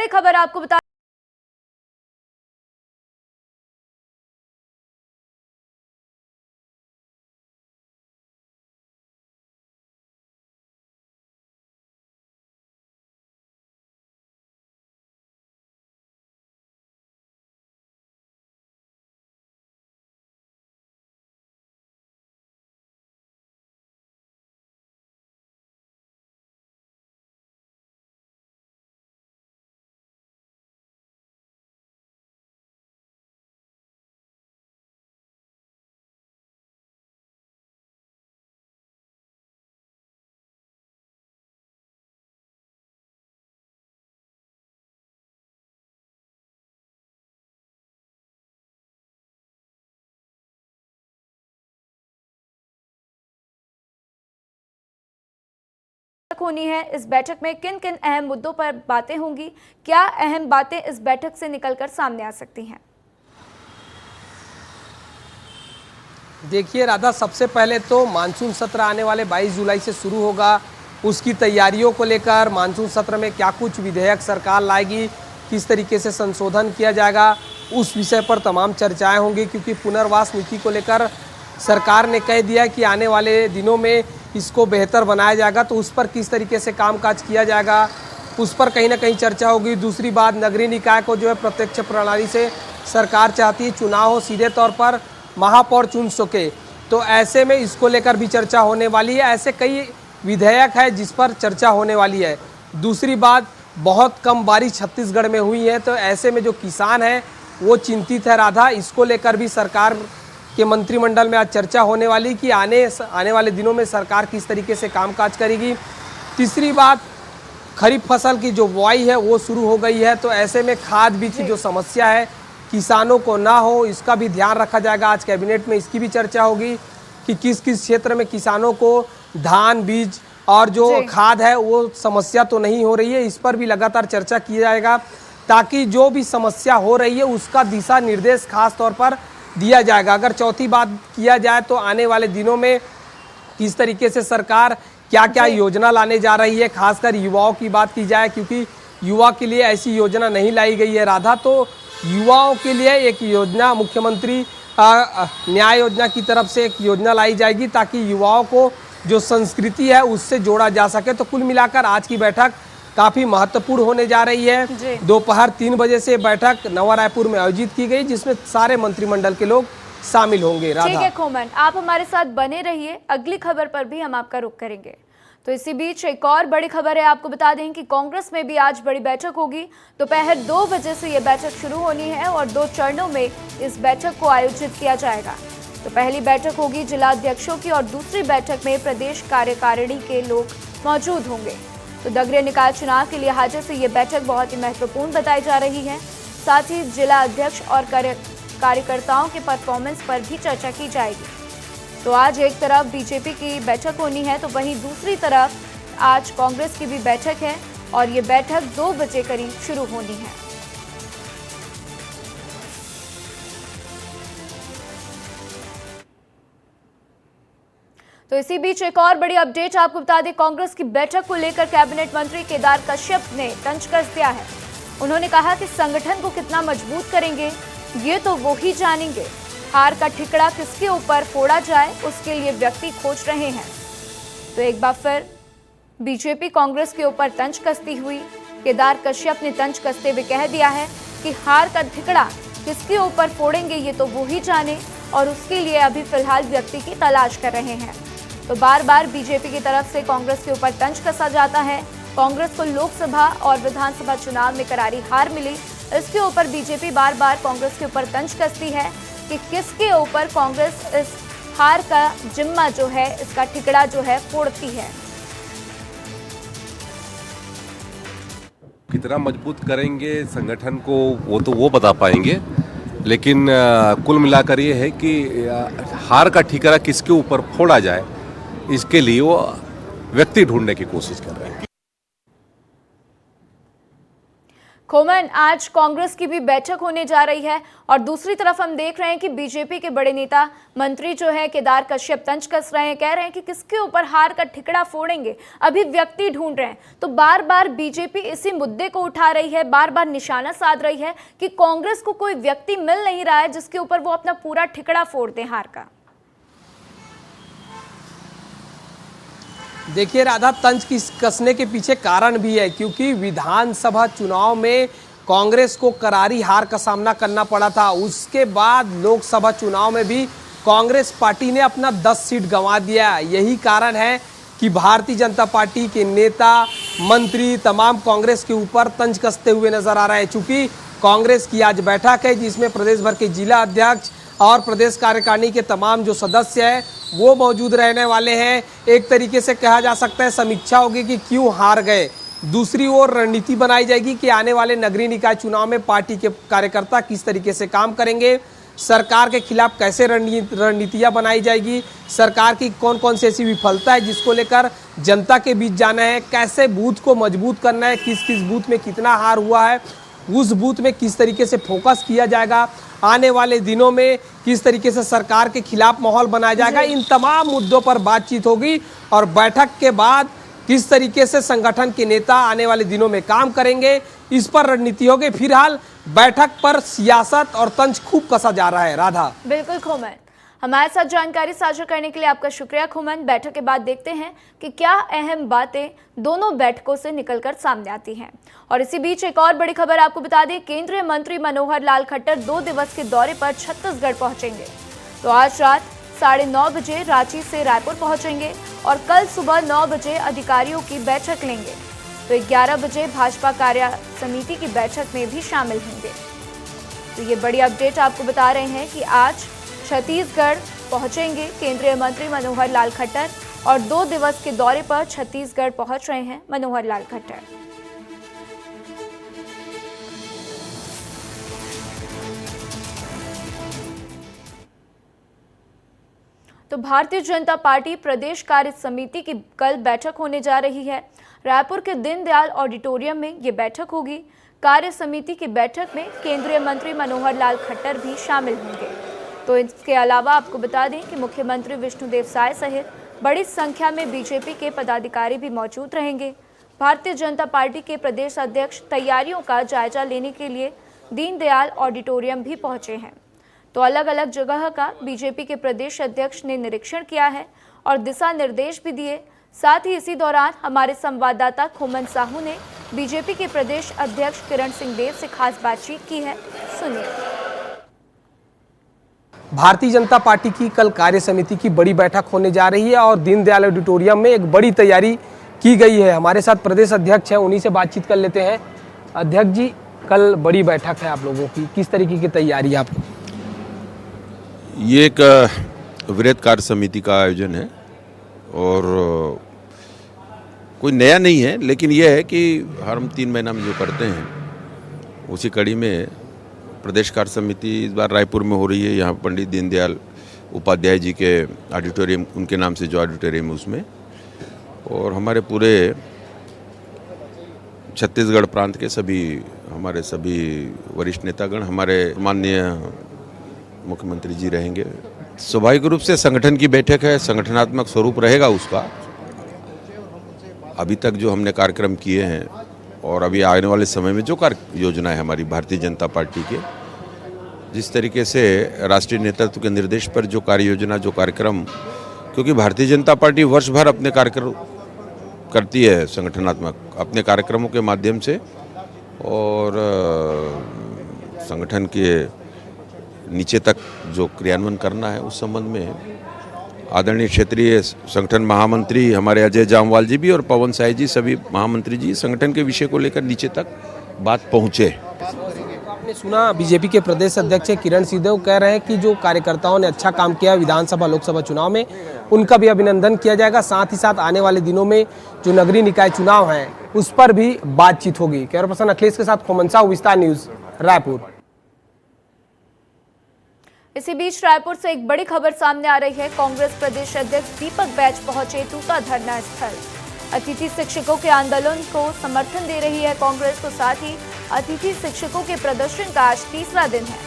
बड़ी खबर आपको बता होनी है। इस बैठक में किन किन अहम मुद्दों पर बातें होंगी, क्या अहम बातें इस बैठक से निकलकर सामने आ सकती हैं? देखिए राधा, सबसे पहले तो मानसून सत्र आने वाले 22 जुलाई से शुरू होगा। उसकी तैयारियों को लेकर मानसून सत्र में क्या कुछ विधेयक सरकार लाएगी, किस तरीके से संशोधन किया जाएगा, उस विषय पर तमाम चर्चाएं होंगी। क्योंकि पुनर्वास नीति को लेकर सरकार ने कह दिया कि आने वाले दिनों में इसको बेहतर बनाया जाएगा, तो उस पर किस तरीके से कामकाज किया जाएगा, उस पर कहीं ना कहीं चर्चा होगी। दूसरी बात, नगरीय निकाय को जो है प्रत्यक्ष प्रणाली से सरकार चाहती है चुनाव हो, सीधे तौर पर महापौर चुन सके, तो ऐसे में इसको लेकर भी चर्चा होने वाली है। ऐसे कई विधेयक है जिस पर चर्चा होने वाली है। दूसरी बात, बहुत कम बारिश छत्तीसगढ़ में हुई है, तो ऐसे में जो किसान हैं वो चिंतित है राधा। इसको लेकर भी सरकार के मंत्रिमंडल में आज चर्चा होने वाली कि आने वाले दिनों में सरकार किस तरीके से कामकाज करेगी। तीसरी बात, खरीफ फसल की जो बुआई है वो शुरू हो गई है, तो ऐसे में खाद बीज की जो समस्या है किसानों को ना हो, इसका भी ध्यान रखा जाएगा। आज कैबिनेट में इसकी भी चर्चा होगी कि किस किस क्षेत्र में किसानों को धान बीज और जो खाद है वो समस्या तो नहीं हो रही है, इस पर भी लगातार चर्चा किया जाएगा, ताकि जो भी समस्या हो रही है उसका दिशा निर्देश खास तौर पर दिया जाएगा। अगर चौथी बात किया जाए तो आने वाले दिनों में किस तरीके से सरकार क्या क्या योजना लाने जा रही है, खासकर युवाओं की बात की जाए, क्योंकि युवा के लिए ऐसी योजना नहीं लाई गई है राधा। तो युवाओं के लिए एक योजना मुख्यमंत्री न्याय योजना की तरफ से एक योजना लाई जाएगी, ताकि युवाओं को जो संस्कृति है उससे जोड़ा जा सके। तो कुल मिलाकर आज की बैठक काफी महत्वपूर्ण होने जा रही है। दोपहर 3 बजे से बैठक नवा रायपुर में आयोजित की गई, जिसमें सारे मंत्रिमंडल के लोग शामिल होंगे। राधा, ठीक है खोमन, आप हमारे साथ बने रहिए, अगली खबर पर भी हम आपका रुख करेंगे। तो इसी बीच एक और बड़ी खबर है, आपको बता दें कि कांग्रेस में भी आज बड़ी बैठक होगी। दोपहर 2 बजे से ये बैठक शुरू होनी है और 2 चरणों में इस बैठक को आयोजित किया जाएगा। तो पहली बैठक होगी जिला अध्यक्षों की और दूसरी बैठक में प्रदेश कार्यकारिणी के लोग मौजूद होंगे। तो नगरीय निकाय चुनाव के लिहाजे से ये बैठक बहुत ही महत्वपूर्ण बताई जा रही है। साथ ही जिला अध्यक्ष और कार्यकर्ताओं के परफॉर्मेंस पर भी चर्चा की जाएगी। तो आज एक तरफ बीजेपी की बैठक होनी है, तो वहीं दूसरी तरफ आज कांग्रेस की भी बैठक है और ये बैठक 2 बजे करीब शुरू होनी है। तो इसी बीच एक और बड़ी अपडेट आपको बता दें, कांग्रेस की बैठक को लेकर कैबिनेट मंत्री केदार कश्यप ने तंज कस दिया है। उन्होंने कहा कि संगठन को कितना मजबूत करेंगे ये तो वो ही जानेंगे, हार का ठिकड़ा किसके ऊपर फोड़ा जाए उसके लिए व्यक्ति खोज रहे हैं। तो एक बार फिर बीजेपी कांग्रेस के ऊपर तंज कसती हुई केदार कश्यप ने तंज कसते हुए कह दिया है कि हार का ठिकड़ा किसके ऊपर फोड़ेंगे ये तो वो ही जाने, और उसके लिए अभी फिलहाल व्यक्ति की तलाश कर रहे हैं। तो बार बार बीजेपी की तरफ से कांग्रेस के ऊपर तंज कसा जाता है। कांग्रेस को लोकसभा और विधानसभा चुनाव में करारी हार मिली, इसके ऊपर बीजेपी बार बार कांग्रेस के ऊपर तंज कसती है कि किसके ऊपर कांग्रेस इस हार का जिम्मा जो है, इसका ठिकड़ा जो है फोड़ती है। कितना मजबूत करेंगे संगठन को वो तो वो बता पाएंगे, लेकिन कुल मिलाकर ये है कि हार का ठिकरा किसके ऊपर फोड़ा जाए इसके लिए वो व्यक्ति ढूंढने की कोशिश कर रहे हैं। खोमन, आज कांग्रेस की भी बैठक होने जा रही है और दूसरी तरफ हम देख रहे हैं कि बीजेपी के बड़े नेता मंत्री जो है केदार कश्यप तंज कस रहे हैं, कह रहे हैं कि किसके ऊपर हार का ठिकड़ा फोड़ेंगे, अभी व्यक्ति ढूंढ रहे हैं। तो बार बार बीजेपी इसी मुद्दे को उठा रही है, बार बार निशाना साध रही है कि कांग्रेस को कोई व्यक्ति मिल नहीं रहा है जिसके ऊपर वो अपना पूरा ठिकड़ा फोड़ दे हार का। देखिए राधा, तंज कसने के पीछे कारण भी है, क्योंकि विधानसभा चुनाव में कांग्रेस को करारी हार का सामना करना पड़ा था। उसके बाद लोकसभा चुनाव में भी कांग्रेस पार्टी ने अपना 10 सीट गंवा दिया। यही कारण है कि भारतीय जनता पार्टी के नेता मंत्री तमाम कांग्रेस के ऊपर तंज कसते हुए नजर आ रहे हैं। चूंकि कांग्रेस की आज बैठक है जिसमें प्रदेश भर के जिला अध्यक्ष और प्रदेश कार्यकारिणी के तमाम जो सदस्य हैं वो मौजूद रहने वाले हैं। एक तरीके से कहा जा सकता है समीक्षा होगी कि क्यों हार गए। दूसरी ओर रणनीति बनाई जाएगी कि आने वाले नगरीय निकाय चुनाव में पार्टी के कार्यकर्ता किस तरीके से काम करेंगे, सरकार के खिलाफ कैसे रणनीतियां बनाई जाएगी, सरकार की कौन कौन सी ऐसी विफलता है जिसको लेकर जनता के बीच जाना है, कैसे बूथ को मजबूत करना है, किस किस बूथ में कितना हार हुआ है, उस बूथ में किस तरीके से फोकस किया जाएगा, आने वाले दिनों में किस तरीके से सरकार के खिलाफ माहौल बनाया जाएगा। इन तमाम मुद्दों पर बातचीत होगी और बैठक के बाद किस तरीके से संगठन के नेता आने वाले दिनों में काम करेंगे, इस पर रणनीति होगी। फिलहाल बैठक पर सियासत और तंज खूब कसा जा रहा है। राधा, बिल्कुल खोमन, हमारे साथ जानकारी साझा करने के लिए आपका शुक्रिया खोमन। बैठक के बाद देखते हैं कि क्या अहम बातें दोनों बैठकों से निकलकर सामने आती हैं। और इसी बीच एक और बड़ी खबर आपको बता दें, केंद्रीय मंत्री मनोहर लाल खट्टर 2 दिवस के दौरे पर छत्तीसगढ़ पहुंचेंगे। तो आज रात 9:30 बजे रांची से रायपुर पहुंचेंगे और कल सुबह 9 बजे अधिकारियों की बैठक लेंगे। तो 11 बजे भाजपा कार्य समिति की बैठक में भी शामिल होंगे। तो ये बड़ी अपडेट आपको बता रहे हैं कि आज छत्तीसगढ़ पहुंचेंगे केंद्रीय मंत्री मनोहर लाल खट्टर और 2 दिवस के दौरे पर छत्तीसगढ़ पहुंच रहे हैं मनोहर लाल खट्टर। तो भारतीय जनता पार्टी प्रदेश कार्य समिति की कल बैठक होने जा रही है। रायपुर के दीनदयाल ऑडिटोरियम में ये बैठक होगी। कार्य समिति की बैठक में केंद्रीय मंत्री मनोहर लाल खट्टर भी शामिल होंगे। तो इसके अलावा आपको बता दें कि मुख्यमंत्री विष्णुदेव साय सहित बड़ी संख्या में बीजेपी के पदाधिकारी भी मौजूद रहेंगे। भारतीय जनता पार्टी के प्रदेश अध्यक्ष तैयारियों का जायजा लेने के लिए दीनदयाल ऑडिटोरियम भी पहुंचे हैं। तो अलग अलग जगह का बीजेपी के प्रदेश अध्यक्ष ने निरीक्षण किया है और दिशा निर्देश भी दिए। साथ ही इसी दौरान हमारे संवाददाता खोमन साहू ने बीजेपी के प्रदेश अध्यक्ष किरण सिंह देव से खास बातचीत की है। सुनिए। भारतीय जनता पार्टी की कल कार्य समिति की बड़ी बैठक होने जा रही है और दीनदयाल ऑडिटोरियम में एक बड़ी तैयारी की गई है। हमारे साथ प्रदेश अध्यक्ष हैं, उन्हीं से बातचीत कर लेते हैं। अध्यक्ष जी, कल बड़ी बैठक है आप लोगों की, किस तरीके की तैयारी आप? ये एक वृहद कार्य समिति का आयोजन है और कोई नया नहीं है, लेकिन यह है कि हर हम 3 महीना में जो करते हैं उसी कड़ी में प्रदेश कार्य समिति इस बार रायपुर में हो रही है। यहाँ पंडित दीनदयाल उपाध्याय जी के ऑडिटोरियम, उनके नाम से जो ऑडिटोरियम है उसमें, और हमारे पूरे छत्तीसगढ़ प्रांत के हमारे सभी वरिष्ठ नेतागण, हमारे माननीय मुख्यमंत्री जी रहेंगे। स्वाभाविक रूप से संगठन की बैठक है, संगठनात्मक स्वरूप रहेगा उसका। अभी तक जो हमने कार्यक्रम किए हैं और अभी आने वाले समय में जो कार्य योजना है हमारी भारतीय जनता पार्टी के, जिस तरीके से राष्ट्रीय नेतृत्व के निर्देश पर जो कार्य योजना, जो कार्यक्रम, क्योंकि भारतीय जनता पार्टी वर्ष भर अपने कार्यक्रम करती है संगठनात्मक, अपने कार्यक्रमों के माध्यम से, और संगठन के नीचे तक जो क्रियान्वयन करना है उस संबंध में आदरणीय क्षेत्रीय संगठन महामंत्री हमारे अजय जामवाल जी भी और पवन साय जी, सभी महामंत्री जी संगठन के विषय को लेकर नीचे तक बात पहुँचे। आपने सुना बीजेपी के प्रदेश अध्यक्ष किरण सिंहदेव कह रहे हैं कि जो कार्यकर्ताओं ने अच्छा काम किया विधानसभा लोकसभा चुनाव में, उनका भी अभिनंदन किया जाएगा। साथ ही साथ आने वाले दिनों में जो नगरीय निकाय चुनाव हैं उस पर भी बातचीत होगी। कैमरा पर्सन अखिलेश के साथ खोमन साहू, विस्तार न्यूज, रायपुर। इसी बीच रायपुर से एक बड़ी खबर सामने आ रही है। कांग्रेस प्रदेश अध्यक्ष दीपक बैज पहुंचे टूटा धरना स्थल। अतिथि शिक्षकों के आंदोलन को समर्थन दे रही है कांग्रेस, तो साथ ही अतिथि शिक्षकों के प्रदर्शन का आज तीसरा दिन है।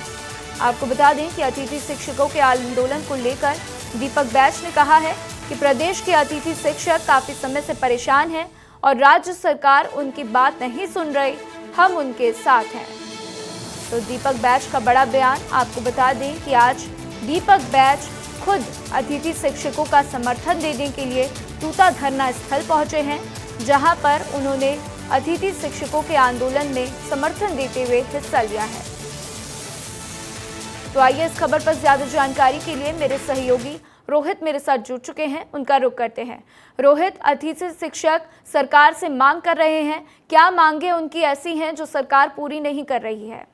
आपको बता दें कि अतिथि शिक्षकों के आंदोलन को लेकर दीपक बैच ने कहा है कि प्रदेश के अतिथि शिक्षक काफी समय से परेशान हैं और राज्य सरकार उनकी बात नहीं सुन रही, हम उनके साथ हैं। तो दीपक बैच का बड़ा बयान। आपको बता दें कि आज दीपक बैच खुद अतिथि शिक्षकों का समर्थन देने के लिए तूता धरना स्थल पहुंचे हैं, जहां पर उन्होंने अतिथि शिक्षकों के आंदोलन में समर्थन देते हुए हिस्सा लिया है। तो आइए इस खबर पर ज्यादा जानकारी के लिए मेरे सहयोगी रोहित मेरे साथ जुड़ चुके हैं, उनका रुख करते हैं। रोहित, अतिथि शिक्षक सरकार से मांग कर रहे हैं, क्या मांगे उनकी ऐसी हैं जो सरकार पूरी नहीं कर रही है?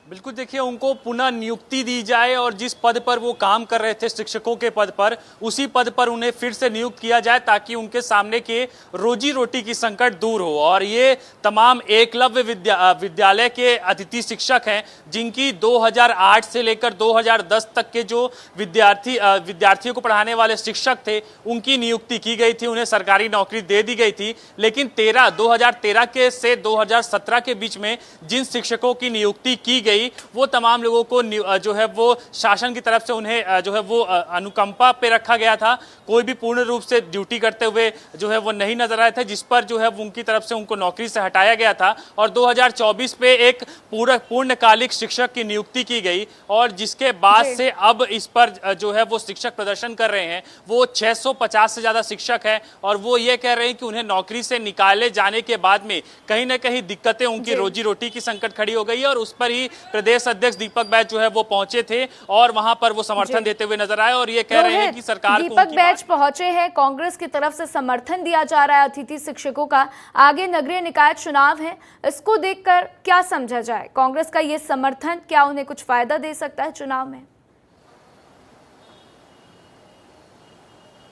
बिल्कुल, देखिए, उनको पुनः नियुक्ति दी जाए और जिस पद पर वो काम कर रहे थे शिक्षकों के पद पर, उसी पद पर उन्हें फिर से नियुक्त किया जाए ताकि उनके सामने के रोजी रोटी की संकट दूर हो। और ये तमाम एकलव्य विद्यालय के अतिथि शिक्षक हैं जिनकी 2008 से लेकर 2010 तक के जो विद्यार्थियों को पढ़ाने वाले शिक्षक थे उनकी नियुक्ति की गई थी, उन्हें सरकारी नौकरी दे दी गई थी। लेकिन 2013 के से 2017 के बीच में जिन शिक्षकों की नियुक्ति की गई वो तमाम लोगों को जो है वो शासन की तरफ से उन्हें जो है वो अनुकंपा पे रखा गया था। कोई भी पूर्ण रूप से ड्यूटी करते हुए जो है वो नहीं नजर आए थे, जिस पर जो है उनकी तरफ से उनको नौकरी से हटाया गया था। और 2024 पे एक पूर्णकालिक शिक्षक की नियुक्ति की गई और जिसके बाद से अब इस पर जो है वो शिक्षक प्रदर्शन कर रहे हैं। वो 650 से ज्यादा शिक्षक हैं और वो ये कह रहे हैं कि उन्हें नौकरी से निकाले जाने के बाद में कहीं ना कहीं दिक्कतें, उनकी रोजी रोटी की संकट खड़ी हो गई है। और उस पर ही प्रदेश अध्यक्ष दीपक बैच जो है वो पहुंचे थे और वहां पर वो समर्थन देते हुए नजर आए और ये कह रहे हैं कि सरकार को दीपक बैच पहुंचे हैं, कांग्रेस की तरफ से समर्थन दिया जा रहा है अतिथि शिक्षकों का। आगे नगरीय निकाय चुनाव है, इसको देखकर क्या समझा जाए? कांग्रेस का ये समर्थन क्या उन्हें कुछ फायदा दे सकता है चुनाव में?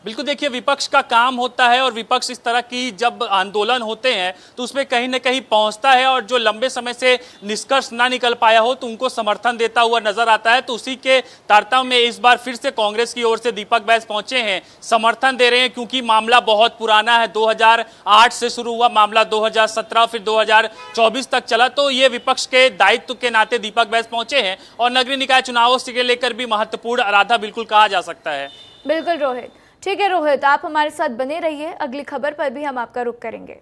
बिल्कुल, देखिए, विपक्ष का काम होता है और विपक्ष इस तरह की जब आंदोलन होते हैं तो उसमें कहीं ना कहीं पहुंचता है और जो लंबे समय से निष्कर्ष ना निकल पाया हो तो उनको समर्थन देता हुआ नजर आता है। तो उसी के तारतम्य में इस बार फिर से कांग्रेस की ओर से दीपक बैच पहुंचे हैं, समर्थन दे रहे हैं, क्योंकि मामला बहुत पुराना है। 2008 से शुरू हुआ मामला, 2017 फिर 2024 तक चला। तो ये विपक्ष के दायित्व के नाते दीपक बैच पहुंचे हैं और नगरीय निकाय चुनावों से लेकर भी महत्वपूर्ण आराधा बिल्कुल कहा जा सकता है। बिल्कुल रोहित, ठीक है रोहित, आप हमारे साथ बने रहिए, अगली खबर पर भी हम आपका रुख करेंगे।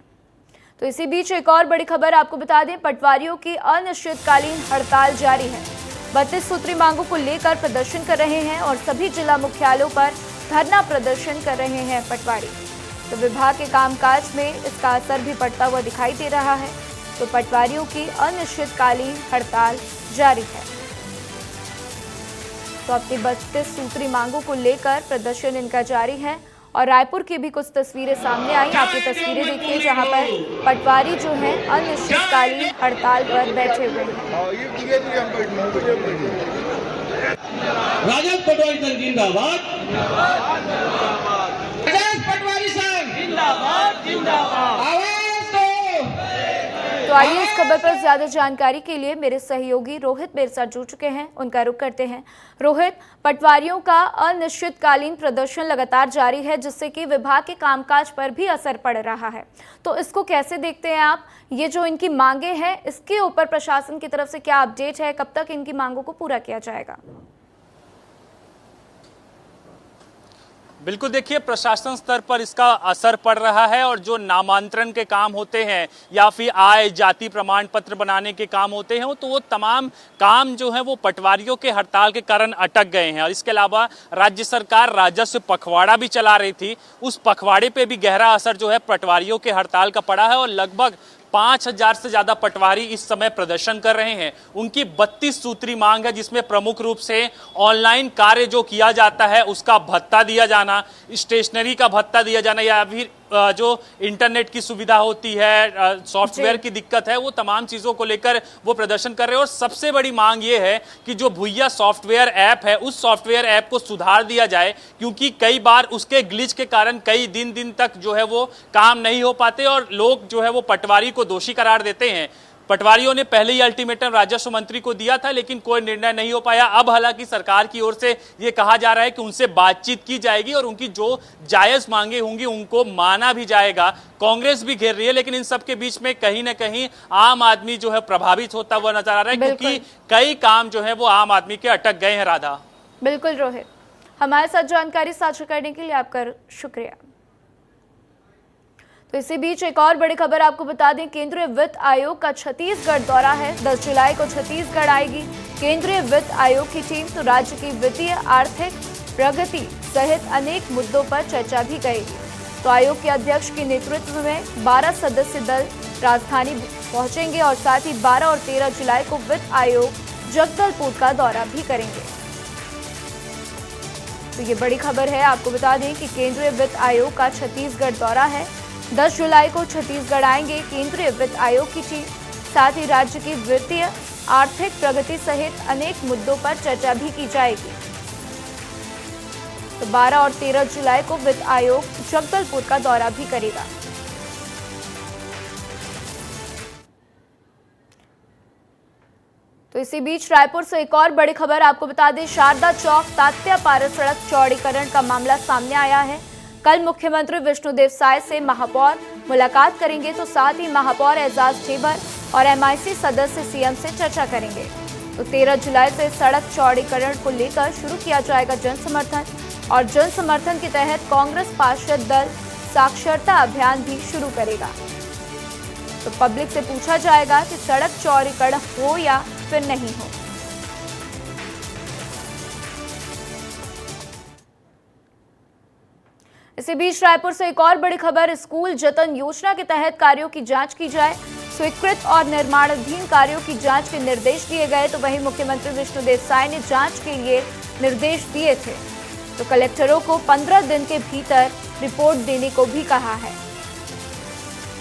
तो इसी बीच एक और बड़ी खबर आपको बता दें, पटवारियों की अनिश्चितकालीन हड़ताल जारी है। 32 सूत्री मांगों को लेकर प्रदर्शन कर रहे हैं और सभी जिला मुख्यालयों पर धरना प्रदर्शन कर रहे हैं पटवारी। तो विभाग के कामकाज में इसका असर भी पड़ता हुआ दिखाई दे रहा है। तो पटवारियों की अनिश्चितकालीन हड़ताल जारी है। तो अपनी 32 सूत्री मांगों को लेकर प्रदर्शन इनका जारी है और रायपुर की भी कुछ तस्वीरें सामने आई। आप ये तस्वीरें देखिए जहां पर पटवारी जो है अनिश्चितकालीन हड़ताल पर बैठे हुए हैं। राजद पटवारी संघ जिंदाबाद, पटवारी संघ जिंदाबाद, जिंदाबाद। तो आइए इस खबर पर ज्यादा जानकारी के लिए मेरे सहयोगी रोहित मेरे साथ जुड़ चुके हैं, उनका रुख करते हैं। रोहित, पटवारियों का अनिश्चितकालीन प्रदर्शन लगातार जारी है जिससे कि विभाग के कामकाज पर भी असर पड़ रहा है, तो इसको कैसे देखते हैं आप? ये जो इनकी मांगे हैं इसके ऊपर प्रशासन की तरफ से क्या अपडेट है, कब तक इनकी मांगों को पूरा किया जाएगा? बिल्कुल, देखिए, प्रशासन स्तर पर इसका असर पड़ रहा है और जो नामांतरण के काम होते हैं या फिर आय जाति प्रमाण पत्र बनाने के काम होते हैं तो वो तमाम काम जो है वो पटवारियों के हड़ताल के कारण अटक गए हैं। और इसके अलावा राज्य सरकार राजस्व पखवाड़ा भी चला रही थी, उस पखवाड़े पे भी गहरा असर जो है पटवारियों के हड़ताल का पड़ा है और लगभग 5000 से ज्यादा पटवारी इस समय प्रदर्शन कर रहे हैं। उनकी 32 सूत्री मांग है जिसमें प्रमुख रूप से ऑनलाइन कार्य जो किया जाता है उसका भत्ता दिया जाना, स्टेशनरी का भत्ता दिया जाना या फिर जो इंटरनेट की सुविधा होती है, सॉफ्टवेयर की दिक्कत है, वो तमाम चीजों को लेकर वो प्रदर्शन कर रहे हैं। और सबसे बड़ी मांग ये है कि जो भुइया सॉफ्टवेयर ऐप है उस सॉफ्टवेयर ऐप को सुधार दिया जाए, क्योंकि कई बार उसके ग्लिच के कारण कई दिन तक जो है वो काम नहीं हो पाते और लोग जो है वो पटवारी को दोषी करार देते हैं। पटवारियों ने पहले ही अल्टीमेटम राजस्व मंत्री को दिया था, लेकिन कोई निर्णय नहीं हो पाया। अब हालांकि सरकार की ओर से ये कहा जा रहा है कि उनसे बातचीत की जाएगी और उनकी जो जायज मांगे होंगी उनको माना भी जाएगा। कांग्रेस भी घेर रही है, लेकिन इन सब के बीच में कहीं ना कहीं आम आदमी जो है प्रभावित होता हुआ नजर आ रहा है, क्योंकि कई काम जो है वो आम आदमी के अटक गए हैं। राधा, बिल्कुल रोहित, हमारे साथ जानकारी साझा करने के लिए आपका शुक्रिया। तो इसी बीच एक और बड़ी खबर आपको बता दें, केंद्रीय वित्त आयोग का छत्तीसगढ़ दौरा है। 10 जुलाई को छत्तीसगढ़ आएगी केंद्रीय वित्त आयोग की टीम। तो राज्य की वित्तीय आर्थिक प्रगति सहित अनेक मुद्दों पर चर्चा भी करेगी। तो आयोग के अध्यक्ष के नेतृत्व में 12 सदस्यीय दल राजधानी पहुंचेंगे और साथ ही 12 और 13 जुलाई को वित्त आयोग जगदलपुर का दौरा भी करेंगे। तो ये बड़ी खबर है, आपको बता दें कि केंद्रीय वित्त आयोग का छत्तीसगढ़ दौरा है। 10 जुलाई को छत्तीसगढ़ आएंगे केंद्रीय वित्त आयोग की टीम। साथ ही राज्य की वित्तीय आर्थिक प्रगति सहित अनेक मुद्दों पर चर्चा भी की जाएगी। तो 12 और 13 जुलाई को वित्त आयोग जगदलपुर का दौरा भी करेगा। तो इसी बीच रायपुर से एक और बड़ी खबर आपको बता दें, शारदा चौक तात्या पारस सड़क चौड़ीकरण का मामला सामने आया है। कल मुख्यमंत्री विष्णुदेव साय से महापौर मुलाकात करेंगे। तो साथ ही महापौर एजाज ढेबर और MIC सदस्य CM से चर्चा करेंगे। तो 13 जुलाई से सड़क चौड़ीकरण को लेकर शुरू किया जाएगा जन समर्थन, और जन समर्थन के तहत कांग्रेस पार्षद दल साक्षरता अभियान भी शुरू करेगा। तो पब्लिक से पूछा जाएगा कि सड़क चौड़ीकरण हो या फिर नहीं हो। इसी बीच रायपुर से एक और बड़ी खबर, स्कूल जतन योजना के तहत कार्यों की जांच की जाए। स्वीकृत और निर्माणाधीन कार्यों की जांच के निर्देश दिए गए। तो वहीं मुख्यमंत्री विष्णुदेव साय ने जांच के लिए निर्देश दिए थे। तो कलेक्टरों को 15 दिन के भीतर रिपोर्ट देने को भी कहा है।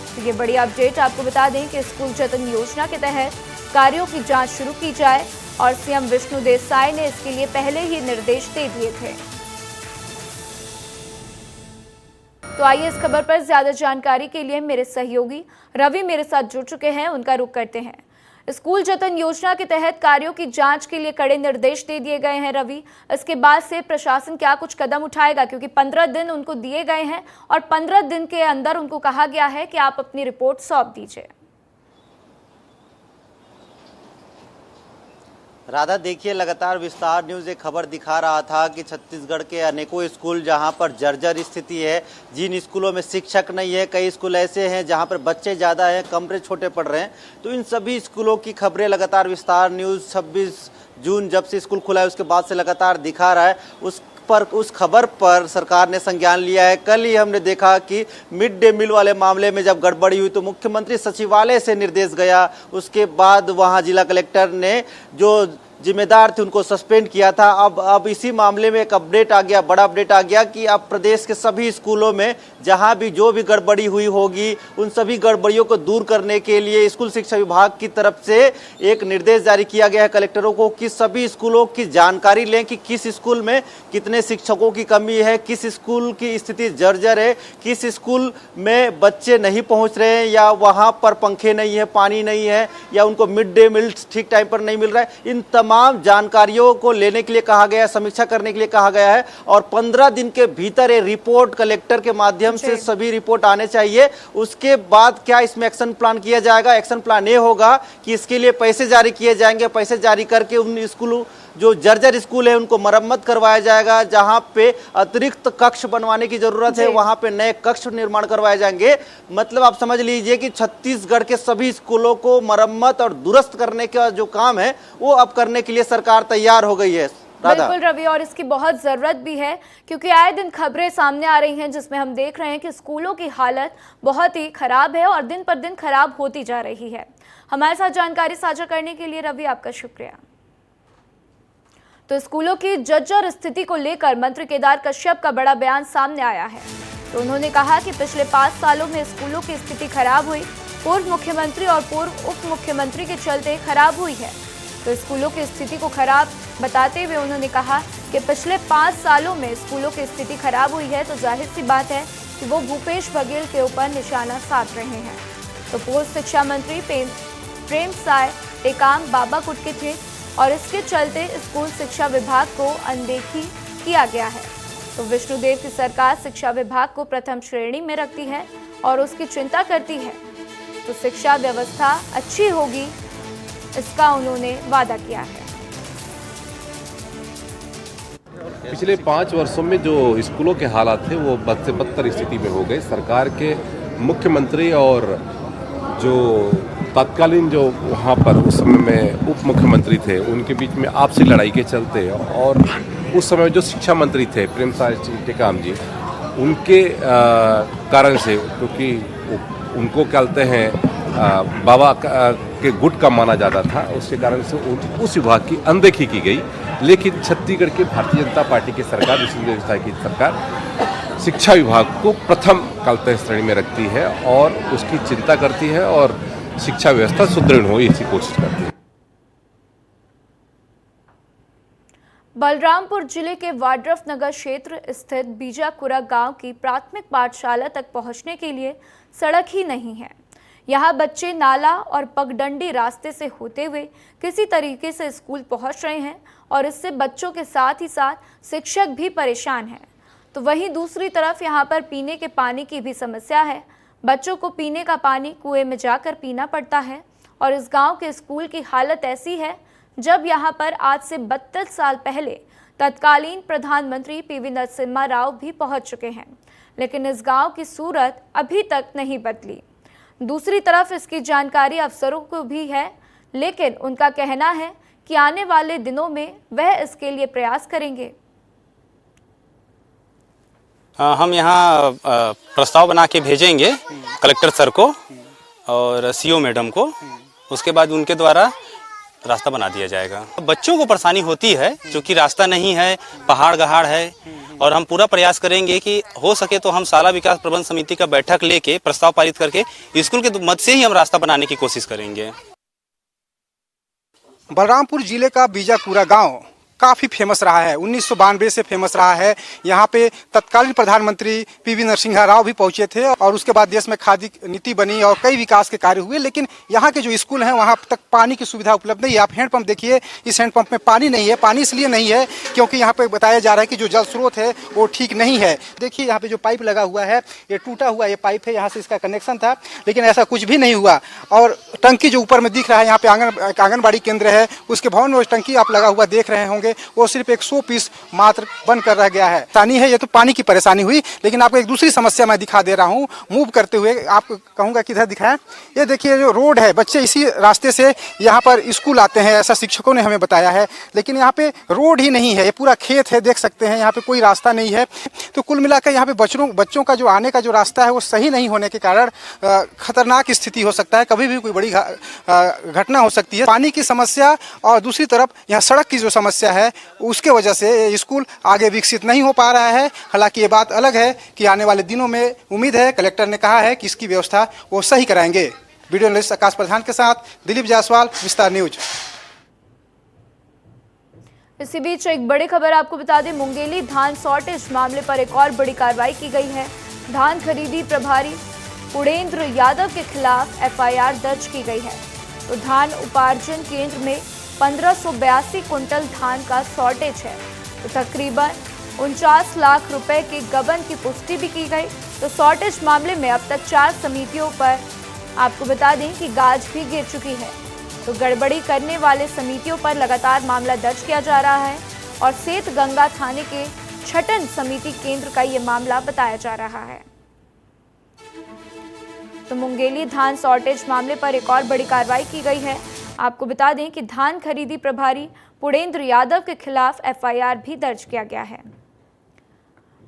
तो ये बड़ी अपडेट आपको बता दें कि स्कूल जतन योजना के तहत कार्यों की जांच शुरू की जाए और CM विष्णुदेव साय ने इसके लिए पहले ही निर्देश दे दिए थे। तो आइए इस खबर पर ज्यादा जानकारी के लिए मेरे सहयोगी रवि मेरे साथ जुड़ चुके हैं, उनका रुख करते हैं। स्कूल जतन योजना के तहत कार्यों की जांच के लिए कड़े निर्देश दे दिए गए हैं। रवि, इसके बाद से प्रशासन क्या कुछ कदम उठाएगा, क्योंकि 15 दिन उनको दिए गए हैं और 15 दिन के अंदर उनको कहा गया है कि आप अपनी रिपोर्ट सौंप दीजिए। राधा, देखिए, लगातार विस्तार न्यूज़ एक खबर दिखा रहा था कि छत्तीसगढ़ के अनेकों स्कूल जहां पर जर्जर स्थिति है, जिन स्कूलों में शिक्षक नहीं है, कई स्कूल ऐसे हैं जहां पर बच्चे ज़्यादा हैं, कमरे छोटे पड़ रहे हैं। तो इन सभी स्कूलों की खबरें लगातार विस्तार न्यूज़ 26 जून जब से स्कूल खुला है उसके बाद से लगातार दिखा रहा है। उस खबर पर सरकार ने संज्ञान लिया है। कल ही हमने देखा कि मिड डे मील वाले मामले में जब गड़बड़ी हुई तो मुख्यमंत्री सचिवालय से निर्देश गया। उसके बाद वहां जिला कलेक्टर ने जो जिम्मेदार थे उनको सस्पेंड किया था। अब इसी मामले में एक अपडेट आ गया, बड़ा अपडेट आ गया कि अब प्रदेश के सभी स्कूलों में जहां भी जो भी गड़बड़ी हुई होगी उन सभी गड़बड़ियों को दूर करने के लिए स्कूल शिक्षा विभाग की तरफ से एक निर्देश जारी किया गया है कलेक्टरों को कि सभी स्कूलों की जानकारी लें कि किस स्कूल में कितने शिक्षकों की कमी है, किस स्कूल की स्थिति जर्जर है, किस स्कूल में बच्चे नहीं पहुंच रहे हैं या वहां पर पंखे नहीं है, पानी नहीं है या उनको मिड डे मील ठीक टाइम पर नहीं मिल रहा है। इन तमाम जानकारियों को लेने के लिए कहा गया है, समीक्षा करने के लिए कहा गया है और 15 दिन के भीतर ये रिपोर्ट कलेक्टर के माध्यम से सभी रिपोर्ट आने चाहिए। उसके बाद क्या इसमें एक्शन प्लान किया जाएगा? एक्शन प्लान ये होगा कि इसके लिए पैसे जारी किए जाएंगे। पैसे जारी करके उन स्कूलों जो जर्जर स्कूल है उनको मरम्मत करवाया जाएगा। जहां पे अतिरिक्त कक्ष बनवाने की जरूरत है वहां पे नए कक्ष निर्माण करवाए जाएंगे। मतलब आप समझ लीजिए कि छत्तीसगढ़ के सभी स्कूलों को मरम्मत और दुरुस्त करने का जो काम है वो अब करने के लिए सरकार तैयार हो गई है। बिल्कुल रवि, और इसकी बहुत जरूरत भी है क्योंकि आए दिन खबरें सामने आ रही हैं जिसमें हम देख रहे हैं कि स्कूलों की हालत बहुत ही खराब है और दिन पर दिन खराब होती जा रही है। हमारे साथ जानकारी साझा करने के लिए रवि आपका शुक्रिया। तो स्कूलों की जर्जर स्थिति को लेकर मंत्री केदार कश्यप का बड़ा बयान सामने आया है। तो उन्होंने कहा कि पिछले 5 सालों में स्कूलों की स्थिति खराब हुई, पूर्व मुख्यमंत्री और पूर्व उप मुख्यमंत्री के चलते खराब हुई है। तो स्कूलों की स्थिति को खराब बताते हुए उन्होंने कहा कि पिछले 5 सालों में स्कूलों की स्थिति खराब हुई है, तो जाहिर सी बात है कि वो भूपेश बघेल के ऊपर निशाना साध रहे हैं। तो पूर्व शिक्षा मंत्री प्रेम साय टेकाम बाबाकुट के थे और इसके चलते स्कूल शिक्षा विभाग को अनदेखी किया गया है। तो विष्णुदेव की सरकार शिक्षा विभाग को प्रथम श्रेणी में रखती है और उसकी चिंता करती है, तो शिक्षा व्यवस्था अच्छी होगी, इसका उन्होंने वादा किया है। पिछले 5 वर्षों में जो स्कूलों के हालात थे वो बद से बदतर स्थिति में हो गए। सरकार के मुख्यमंत्री और जो तत्कालीन जो वहाँ पर उस समय में उप मुख्यमंत्री थे, उनके बीच में आपसी लड़ाई के चलते और उस समय जो शिक्षा मंत्री थे प्रेम साय टेकाम जी, उनके कारण से, क्योंकि उनको कहते हैं बाबा के गुट का माना जाता था, उसके कारण से उस विभाग की अनदेखी की गई। लेकिन छत्तीसगढ़ के भारतीय जनता पार्टी की सरकार, विष्णुदेव साय की सरकार शिक्षा विभाग को प्रथम कालते श्रेणी में रखती है और उसकी चिंता करती है और शिक्षा व्यवस्था सुदृढ़ हो इसी कोशिश करती है। बलरामपुर जिले के वाड्रफ नगर क्षेत्र स्थित बीजाकुरा गांव की प्राथमिक पाठशाला तक पहुंचने के लिए सड़क ही नहीं है। यहां बच्चे नाला और पगडंडी रास्ते से होते हुए किसी तरीके से स्कूल पहुंच रहे हैं और इससे बच्चों के साथ ही साथ शिक्षक भी परेशान हैं। तो वहीं दूसरी तरफ यहां पर पीने के पानी की भी समस्या है। बच्चों को पीने का पानी कुएं में जाकर पीना पड़ता है और इस गांव के स्कूल की हालत ऐसी है, जब यहां पर आज से 32 साल पहले तत्कालीन प्रधानमंत्री पीवी नरसिम्हा राव भी पहुंच चुके हैं, लेकिन इस गांव की सूरत अभी तक नहीं बदली। दूसरी तरफ इसकी जानकारी अफसरों को भी है, लेकिन उनका कहना है कि आने वाले दिनों में वह इसके लिए प्रयास करेंगे। हम यहाँ प्रस्ताव बना के भेजेंगे कलेक्टर सर को और सीओ मैडम को, उसके बाद उनके द्वारा रास्ता बना दिया जाएगा। बच्चों को परेशानी होती है क्योंकि रास्ता नहीं है, पहाड़ गहाड़ है, और हम पूरा प्रयास करेंगे कि हो सके तो हम शाला विकास प्रबंध समिति का बैठक लेके प्रस्ताव पारित करके स्कूल के मद से ही हम रास्ता बनाने की कोशिश करेंगे। बलरामपुर जिले का बीजाकुरा गांव काफ़ी फेमस रहा है, 1992 से फेमस रहा है। यहाँ पे तत्कालीन प्रधानमंत्री पीवी नरसिम्हा राव भी पहुँचे थे और उसके बाद देश में खादी नीति बनी और कई विकास के कार्य हुए। लेकिन यहाँ के जो स्कूल हैं वहाँ तक पानी की सुविधा उपलब्ध नहीं है। आप हैंडपंप देखिए, इस हैंडपंप में पानी नहीं है। पानी इसलिए नहीं है क्योंकि यहाँ पे बताया जा रहा है कि जो जल स्रोत है वो ठीक नहीं है। देखिए यहाँ पे जो पाइप लगा हुआ है ये टूटा हुआ ये पाइप है, यहाँ से इसका कनेक्शन था, लेकिन ऐसा कुछ भी नहीं हुआ। और टंकी जो ऊपर में दिख रहा है यहाँ पे आंगनबाड़ी केंद्र है, उसके भवन में टंकी आप लगा हुआ देख रहे होंगे, वो सिर्फ 100 पीस मात्र बनकर रह गया है। परेशानी है, ये तो पानी की परेशानी हुई। लेकिन आपको एक दूसरी समस्या मैं दिखा दे रहा हूँ, मूव करते हुए आपको कहूँगा किधर दिखाएं। ये देखिए जो रोड है, बच्चे इसी रास्ते से यहाँ पर स्कूल आते हैं, ऐसा शिक्षकों ने हमें बताया है। लेकिन यहाँ पे रोड ही नहीं है, ये पूरा खेत है, देख सकते हैं, यहाँ पे कोई रास्ता नहीं है। तो कुल मिलाकर यहाँ पे बच्चों का जो आने का जो रास्ता है वो सही नहीं होने के कारण खतरनाक स्थिति हो सकता है, कभी भी कोई बड़ी घटना हो सकती है। पानी की समस्या और दूसरी तरफ यहाँ सड़क की जो समस्या है उसके वजह से ये स्कूल आगे विकसित नहीं हो पा रहा है। हालांकि ये बात अलग है कि आने वाले दिनों में उम्मीद है, कलेक्टर ने कहा है कि इसकी व्यवस्था वो सही कराएंगे। वीडियो जर्नलिस्ट आकाश प्रधान के साथ दिलीप जायसवाल, विस्तार न्यूज। इसी बीच एक बड़ी खबर आपको बता दें, मुंगेली धान शॉर्टेज मामले पर एक और बड़ी कार्रवाई की गई है। धान खरीदी प्रभारी पुड़ेंद्र यादव के खिलाफ एफआईआर दर्ज की गई है। तो धान उपार्जन केंद्र में 1582 कुंटल धान का शॉर्टेज है। तो तकरीबन 49 लाख रुपए के गबन की पुष्टि भी की गई। तो शॉर्टेज मामले में अब तक 4 समितियों पर आपको बता दें कि गाज भी गिर चुकी है। तो गड़बड़ी करने वाले समितियों पर लगातार मामला दर्ज किया जा रहा है और सेत गंगा थाने के छटन समिति केंद्र का ये मामला बताया जा रहा है। तो मुंगेली धान शॉर्टेज मामले पर एक और बड़ी कार्रवाई की गई है। आपको बता दें कि धान खरीदी प्रभारी पुड़ेंद्र यादव के खिलाफ एफआईआर भी दर्ज किया गया है।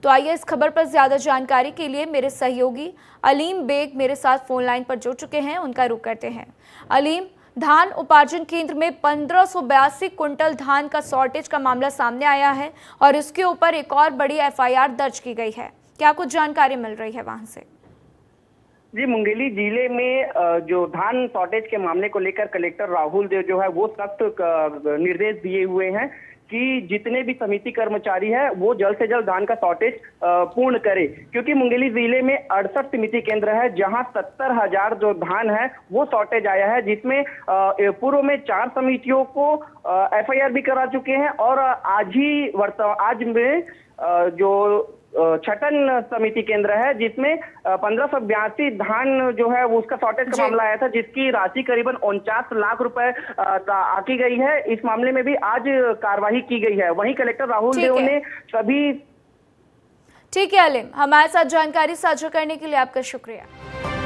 तो आइए इस खबर पर ज्यादा जानकारी के लिए मेरे सहयोगी अलीम बेग मेरे साथ फोन लाइन पर जुड़ चुके हैं, उनका रुख करते हैं। अलीम, धान उपार्जन केंद्र में 1582 कुंटल धान का शॉर्टेज का मामला सामने आया है और इसके ऊपर एक और बड़ी एफआईआर दर्ज की गई है। क्या कुछ जानकारी मिल रही है वहां से? जी, मुंगेली जिले में जो धान शॉर्टेज के मामले को लेकर कलेक्टर राहुल देव जो है वो सख्त निर्देश दिए हुए हैं कि जितने भी समिति कर्मचारी है वो जल्द से जल्द धान का शॉर्टेज पूर्ण करे, क्योंकि मुंगेली जिले में 68 समिति केंद्र है जहां 70,000 जो धान है वो शॉर्टेज आया है, जिसमें पूर्व में 4 समितियों को FIR भी करा चुके हैं और आज में जो छठन समिति केंद्र है जिसमें 1582 धान जो है वो उसका शॉर्टेज का मामला आया था, जिसकी राशि करीबन 49 लाख रुपए आकी गई है। इस मामले में भी आज कार्रवाई की गई है। वहीं कलेक्टर राहुल देव ने सभी ठीक है अलीम, हमारे साथ जानकारी साझा करने के लिए आपका शुक्रिया।